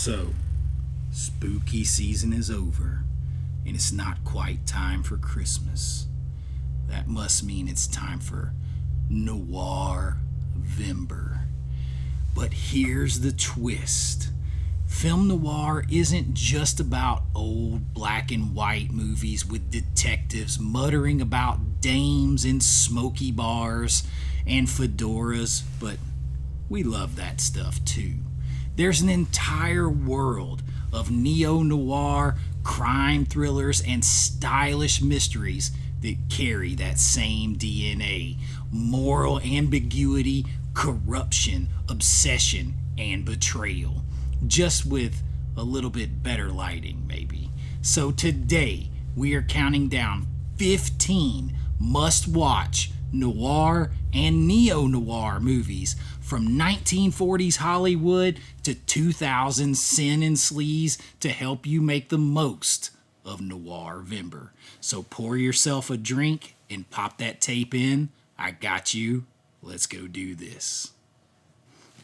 So, spooky season is over, and it's not quite time for Christmas. That must mean it's time for Noirvember. But here's the twist. Film noir isn't just about old black and white movies with detectives muttering about dames in smoky bars and fedoras, but we love that stuff too. There's an entire world of neo-noir, crime thrillers, and stylish mysteries that carry that same DNA. Moral ambiguity, corruption, obsession, and betrayal. Just with a little bit better lighting, maybe. So today, we are counting down 15 must-watch noir and neo-noir movies from 1940s Hollywood to 2000s sin and sleaze to help you make the most of Noirvember. So pour yourself a drink and pop that tape in. I got you. Let's go do this.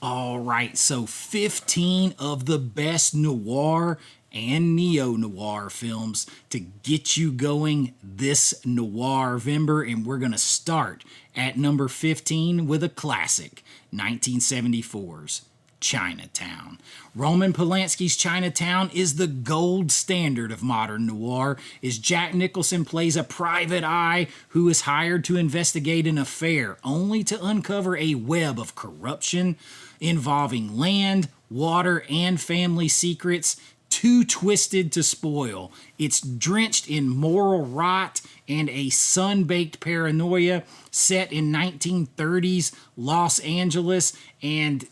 All right, so 15 of the best noir and neo-noir films to get you going this Noirvember, and we're going to start at number 15 with a classic, 1974's Chinatown. Roman Polanski's Chinatown is the gold standard of modern noir, as Jack Nicholson plays a private eye who is hired to investigate an affair only to uncover a web of corruption involving land, water, and family secrets too twisted to spoil. It's drenched in moral rot and a sun-baked paranoia set in 1930s Los Angeles, and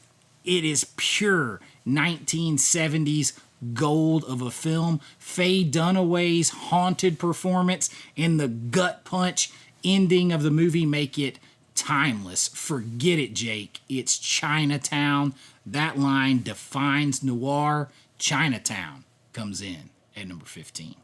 it is pure 1970s gold of a film. Faye Dunaway's haunted performance and the gut punch ending of the movie make it timeless. Forget it, Jake. It's Chinatown. That line defines noir. Chinatown comes in at number 15.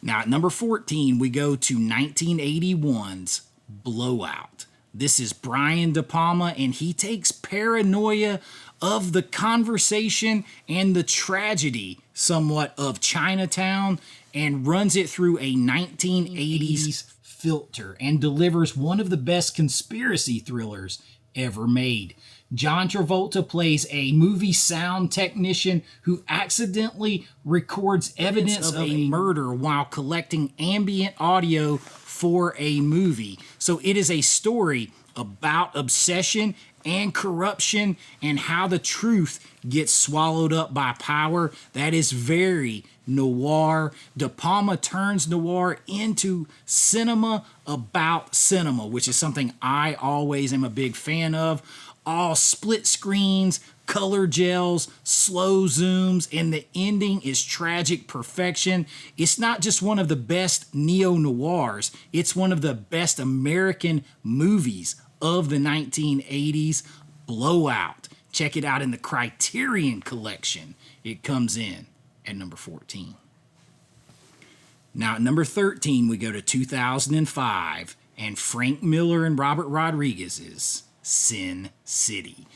Now at number 14, we go to 1981's Blowout. This is Brian De Palma, and he takes paranoia of the conversation and the tragedy somewhat of Chinatown and runs it through a 1980s filter and delivers one of the best conspiracy thrillers ever made. John Travolta plays a movie sound technician who accidentally records evidence of a murder while collecting ambient audio for a movie. So it is a story about obsession and corruption and how the truth gets swallowed up by power. That is very noir. De Palma turns noir into cinema about cinema, which is something I always am a big fan of. All split screens, color gels, slow zooms, and the ending is tragic perfection. It's not just one of the best neo-noirs, it's one of the best American movies of the 1980s. Blowout. Check it out in the Criterion Collection. It comes in at number 14. Now at number 13, we go to 2005 and Frank Miller and Robert Rodriguez's Sin City.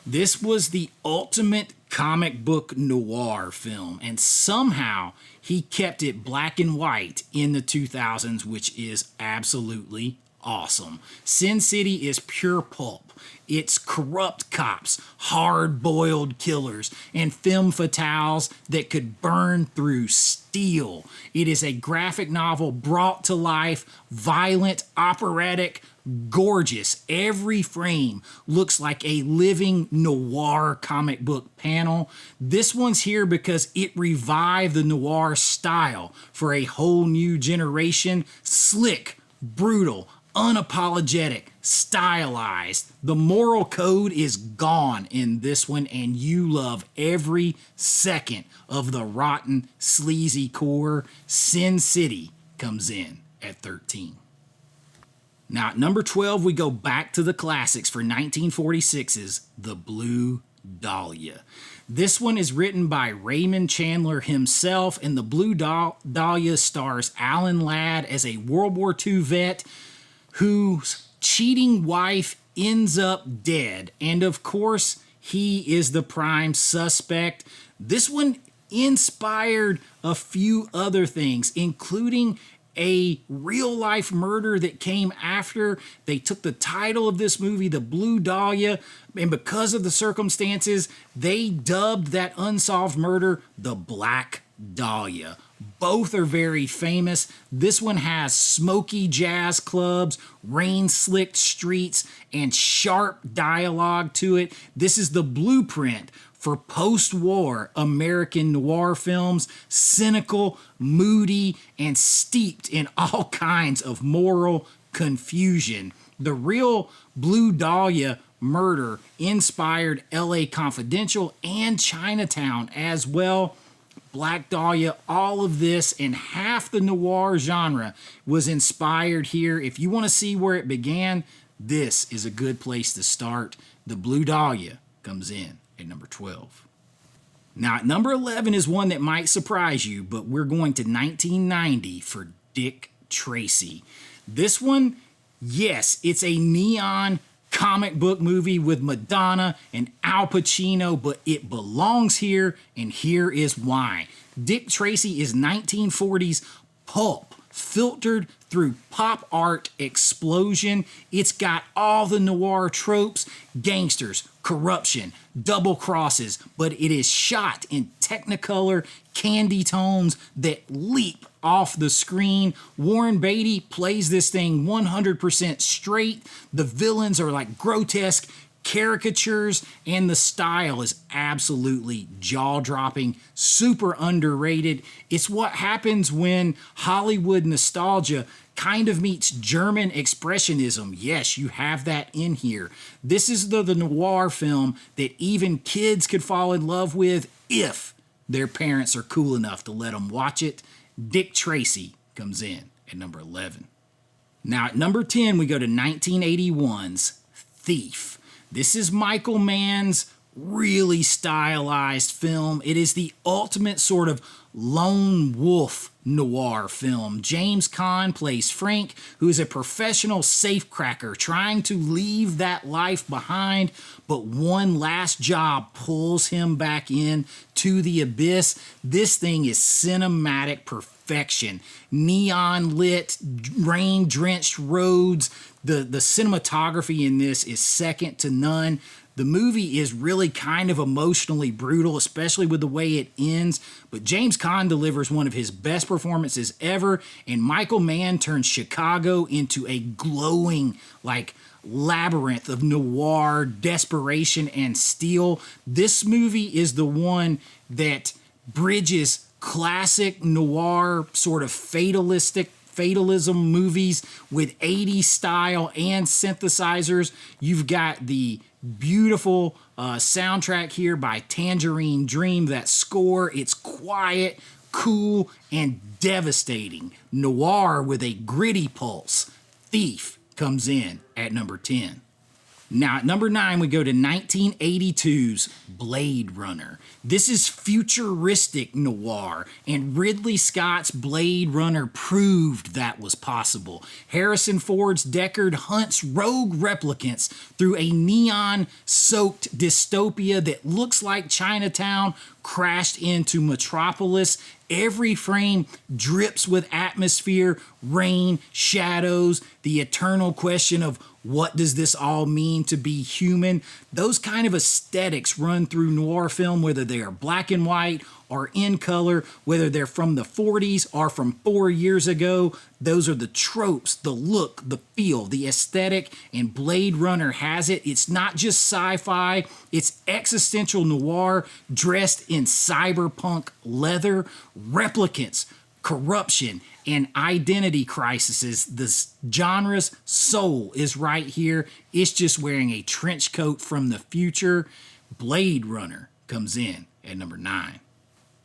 This was the ultimate comic book noir film, and somehow he kept it black and white in the 2000s, which is absolutely awesome. Sin City is pure pulp. It's corrupt cops, hard-boiled killers, and femme fatales that could burn through steel. It is a graphic novel brought to life, violent, operatic, gorgeous. Every frame looks like a living noir comic book panel. This one's here because it revived the noir style for a whole new generation. Slick, brutal, unapologetic, stylized. The moral code is gone in this one, and you love every second of the rotten, sleazy core. Sin City comes in at 13. Now at number 12, we go back to the classics for 1946's The Blue Dahlia. This one is written by Raymond Chandler himself, and The Blue Dahlia stars Alan Ladd as a World War II vet whose cheating wife ends up dead. And of course, He is the prime suspect. This one inspired a few other things, including a real life murder that came after. They took the title of this movie, The Blue Dahlia, and because of the circumstances, they dubbed that unsolved murder the Black Dahlia. Both are very famous. This one has smoky jazz clubs, rain-slicked streets, and sharp dialogue to it. This is the blueprint for post-war American noir films, cynical, moody, and steeped in all kinds of moral confusion. The real Blue Dahlia murder inspired LA Confidential and Chinatown as well. Black Dahlia, all of this, and half the noir genre was inspired here. If you want to see where it began, this is a good place to start. The Blue Dahlia comes in at number 12. Now, at number 11 is one that might surprise you, but we're going to 1990 for Dick Tracy. This one, yes, it's a neon comic book movie with Madonna and Al Pacino, but it belongs here, and here is why. Dick Tracy is 1940s pulp filtered through pop art explosion. It's got all the noir tropes, gangsters, corruption, double crosses, but it is shot in Technicolor candy tones that leap off the screen. Warren Beatty plays this thing 100% straight. The villains are like grotesque caricatures, and the style is absolutely jaw-dropping, super underrated. It's what happens when Hollywood nostalgia kind of meets German expressionism. Yes, you have that in here. This is the noir film that even kids could fall in love with if their parents are cool enough to let them watch it. Dick Tracy comes in at number 11. Now at number 10, we go to 1981's Thief. This is Michael Mann's really stylized film. It is the ultimate sort of lone wolf noir film. James Caan plays Frank, who is a professional safecracker trying to leave that life behind, but one last job pulls him back in to the abyss. This thing is cinematic perfection. Neon lit, rain drenched roads. The cinematography in this is second to none. The movie is really kind of emotionally brutal, especially with the way it ends, but James Caan delivers one of his best performances ever, and Michael Mann turns Chicago into a glowing, like, labyrinth of noir, desperation, and steel. This movie is the one that bridges classic noir, sort of fatalism movies with 80s style and synthesizers. You've got the beautiful soundtrack here by Tangerine Dream. That score, it's quiet, cool, and devastating. Noir with a gritty pulse. Thief comes in at number 10. Now at number 9, we go to 1982's Blade Runner. This is futuristic noir, and Ridley Scott's Blade Runner proved that was possible. Harrison Ford's Deckard hunts rogue replicants through a neon-soaked dystopia that looks like Chinatown crashed into Metropolis. Every frame drips with atmosphere, rain, shadows, the eternal question of what does this all mean to be human? Those kind of aesthetics run through noir film, whether they are black and white or in color, whether they're from the 40s or from 4 years ago. Those are the tropes, the look, the feel, the aesthetic, and Blade Runner has it. It's not just sci-fi, it's existential noir dressed in cyberpunk leather, replicants, corruption, and identity crises. The genre's soul is right here. It's just wearing a trench coat from the future. Blade Runner comes in at number 9.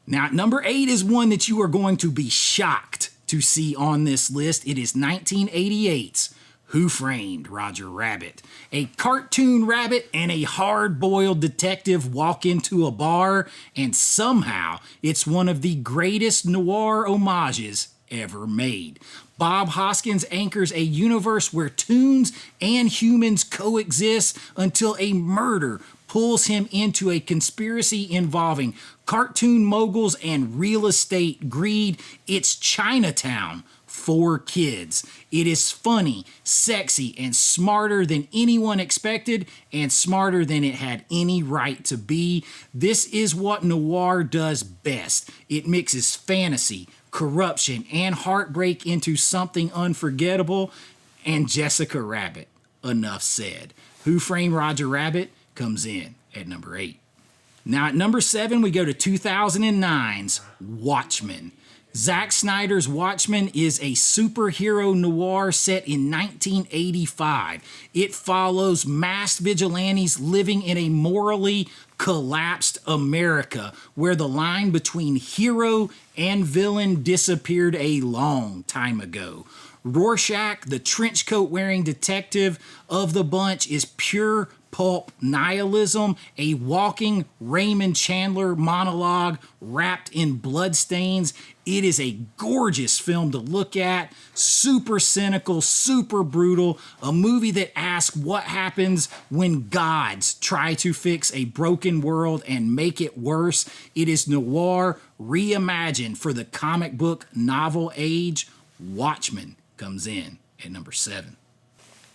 Now, at number 8 is one that you are going to be shocked to see on this list. It is 1988's Who Framed Roger Rabbit? A cartoon rabbit and a hard-boiled detective walk into a bar, and somehow it's one of the greatest noir homages ever made. Bob Hoskins anchors a universe where toons and humans coexist until a murder pulls him into a conspiracy involving cartoon moguls and real estate greed. It's Chinatown for kids. It is funny, sexy, and smarter than anyone expected, and smarter than it had any right to be. This is what noir does best. It mixes fantasy, corruption, and heartbreak into something unforgettable. And Jessica Rabbit, enough said. Who Framed Roger Rabbit comes in at number 8. Now at number 7, we go to 2009's Watchmen. Zack Snyder's Watchmen is a superhero noir set in 1985. It follows masked vigilantes living in a morally collapsed America where the line between hero and villain disappeared a long time ago. Rorschach, the trench coat wearing detective of the bunch, is pure pulp nihilism, a walking Raymond Chandler monologue wrapped in bloodstains. It is a gorgeous film to look at, super cynical, super brutal, a movie that asks what happens when gods try to fix a broken world and make it worse. It is noir reimagined for the comic book novel age. Watchmen comes in at number 7.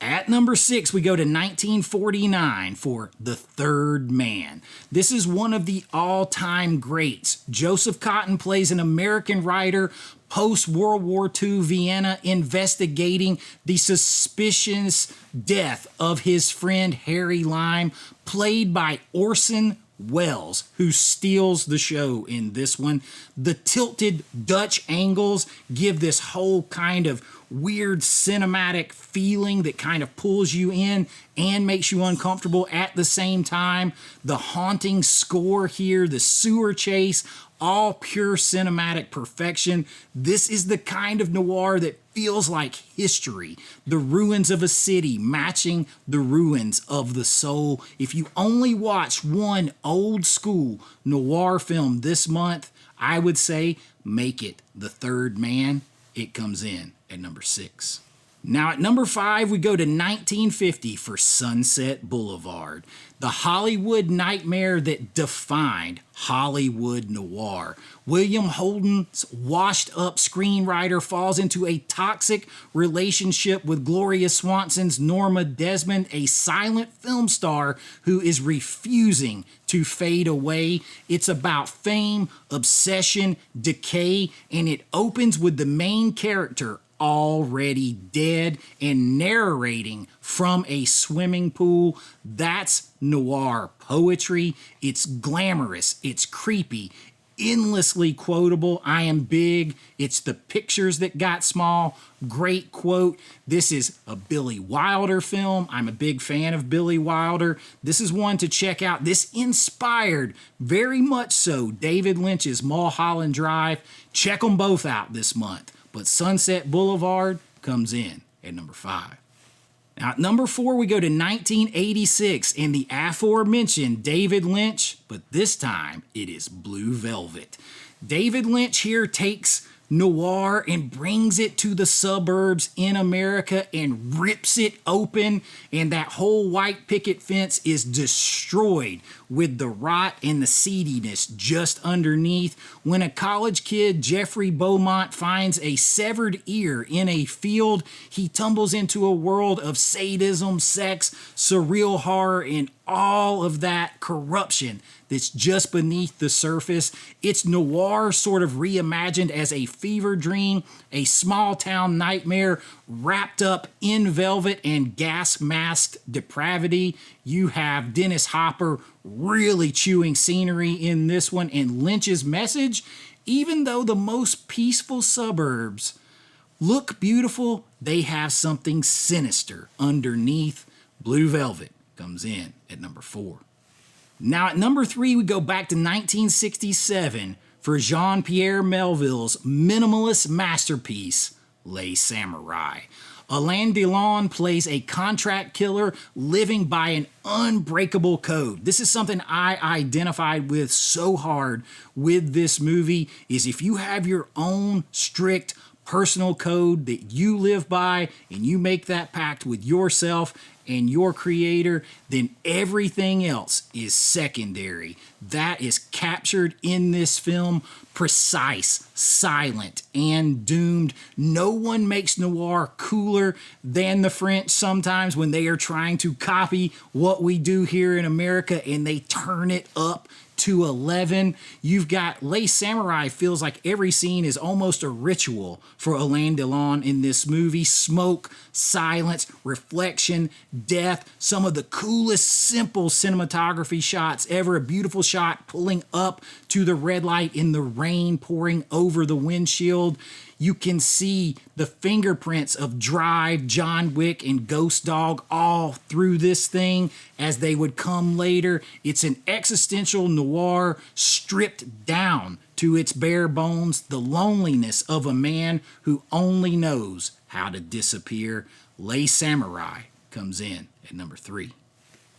At number 6, we go to 1949 for The Third Man. This is one of the all-time greats. Joseph Cotten plays an American writer post-World War II Vienna investigating the suspicious death of his friend Harry Lime, played by Orson Welles, who steals the show in this one. The tilted Dutch angles give this whole kind of weird cinematic feeling that kind of pulls you in and makes you uncomfortable at the same time. The haunting score here, the sewer chase, all pure cinematic perfection. This is the kind of noir that feels like history. The ruins of a city matching the ruins of the soul. If you only watch one old school noir film this month, I would say make it The Third Man. It comes in at number 6. Now at number 5, we go to 1950 for Sunset Boulevard, the Hollywood nightmare that defined Hollywood noir. William Holden's washed-up screenwriter falls into a toxic relationship with Gloria Swanson's Norma Desmond, a silent film star who is refusing to fade away. It's about fame, obsession, decay, and it opens with the main character already dead and narrating from a swimming pool. That's noir poetry. It's glamorous, it's creepy, endlessly quotable. I am big. It's the pictures that got small. Great quote. This is a Billy Wilder film. I'm a big fan of Billy Wilder. This is one to check out. This inspired very much so David Lynch's Mulholland Drive. Check them both out this month. But Sunset Boulevard comes in at number 5. Now at number 4, we go to 1986 and the aforementioned David Lynch, but this time it is Blue Velvet. David Lynch here takes noir and brings it to the suburbs in America and rips it open, and that whole white picket fence is destroyed with the rot and the seediness just underneath. When a college kid, Jeffrey Beaumont, finds a severed ear in a field, he tumbles into a world of sadism, sex, surreal horror, and all of that corruption that's just beneath the surface. It's noir sort of reimagined as a fever dream, a small town nightmare wrapped up in velvet and gas masked depravity. You have Dennis Hopper really chewing scenery in this one, and Lynch's message, even though the most peaceful suburbs look beautiful, they have something sinister underneath. Blue Velvet comes in at number 4. Now at number 3, we go back to 1967 for Jean-Pierre Melville's minimalist masterpiece, Les Samurai. Alain Delon plays a contract killer living by an unbreakable code. This is something I identified with so hard with this movie, is if you have your own strict personal code that you live by, and you make that pact with yourself and your creator, then everything else is secondary. That is captured in this film, precise, silent, and doomed. No one makes noir cooler than the French sometimes when they are trying to copy what we do here in America, and they turn it up to 11. You've got Les Samurai. Feels like every scene is almost a ritual for Alain Delon in this movie. Smoke, silence, reflection, death, some of the coolest simple cinematography shots ever. A beautiful shot pulling up to the red light in the rain pouring over the windshield. You can see the fingerprints of Drive, John Wick, and Ghost Dog all through this thing as they would come later. It's an existential noir stripped down to its bare bones, the loneliness of a man who only knows how to disappear. Les Samurai comes in at number 3.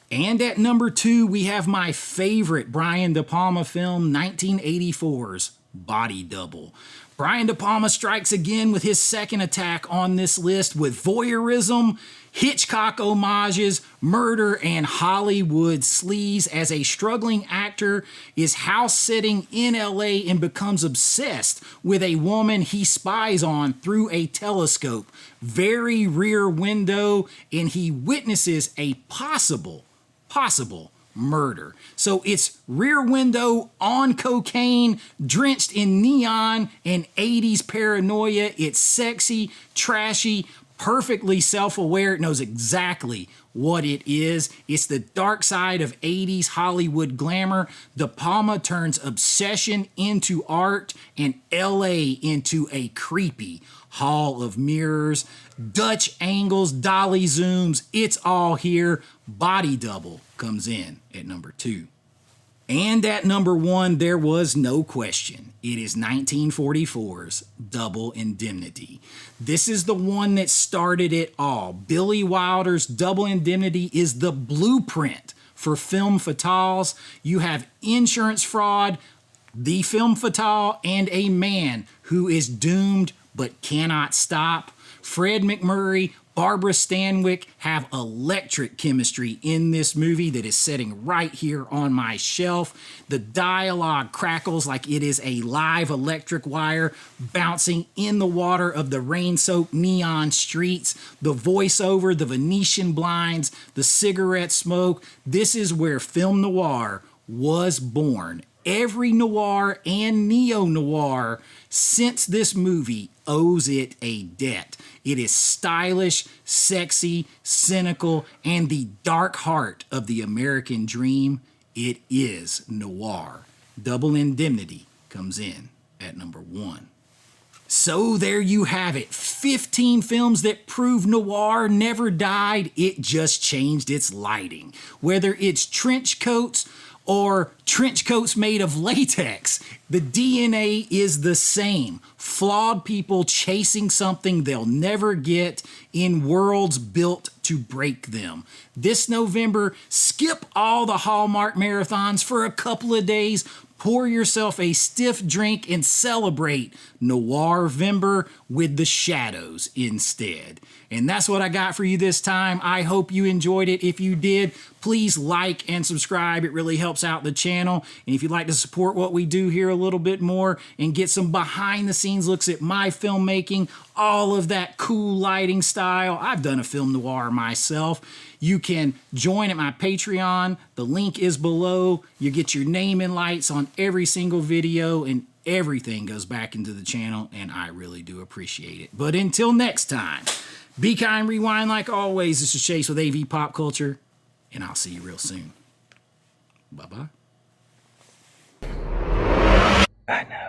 And at number 2, we have my favorite Brian De Palma film, 1984's Body Double. Brian De Palma strikes again with his second attack on this list with voyeurism, Hitchcock homages, murder, and Hollywood sleaze as a struggling actor is house sitting in LA and becomes obsessed with a woman he spies on through a telescope, very rear window, and he witnesses a possible murder. So it's Rear Window on cocaine, drenched in neon and 80s paranoia. It's sexy, trashy, perfectly self-aware. It knows exactly what it is. It's the dark side of 80s Hollywood glamour. De Palma turns obsession into art and LA into a creepy hall of mirrors, Dutch angles, dolly zooms. It's all here. Body Double comes in at number 2. And at number 1, there was no question. It is 1944's Double Indemnity. This is the one that started it all. Billy Wilder's Double Indemnity is the blueprint for femme fatales. You have insurance fraud, the femme fatale, and a man who is doomed but cannot stop. Fred McMurray, Barbara Stanwyck have electric chemistry in this movie that is sitting right here on my shelf. The dialogue crackles like it is a live electric wire bouncing in the water of the rain-soaked neon streets. The voiceover, the Venetian blinds, the cigarette smoke. This is where film noir was born. Every noir and neo-noir since this movie owes it a debt. It is stylish, sexy, cynical, and the dark heart of the American dream. It is noir. Double Indemnity comes in at number 1. So there you have it. 15 films that prove noir never died. It just changed its lighting. Whether it's trench coats or trench coats made of latex, the DNA is the same. Flawed people chasing something they'll never get in worlds built to break them. This November, skip all the Hallmark marathons for a couple of days. Pour yourself a stiff drink and celebrate Noirvember with the shadows instead. And that's what I got for you this time. I hope you enjoyed it. If you did, please like and subscribe. It really helps out the channel. And if you'd like to support what we do here a little bit more and get some behind the scenes looks at my filmmaking, all of that cool lighting style, I've done a film noir myself. You can join at my Patreon. The link is below. You get your name and lights on every single video, and everything goes back into the channel, and I really do appreciate it. But until next time, be kind, rewind like always. This is Chase with AV Pop Culture, and I'll see you real soon. Bye-bye. I know.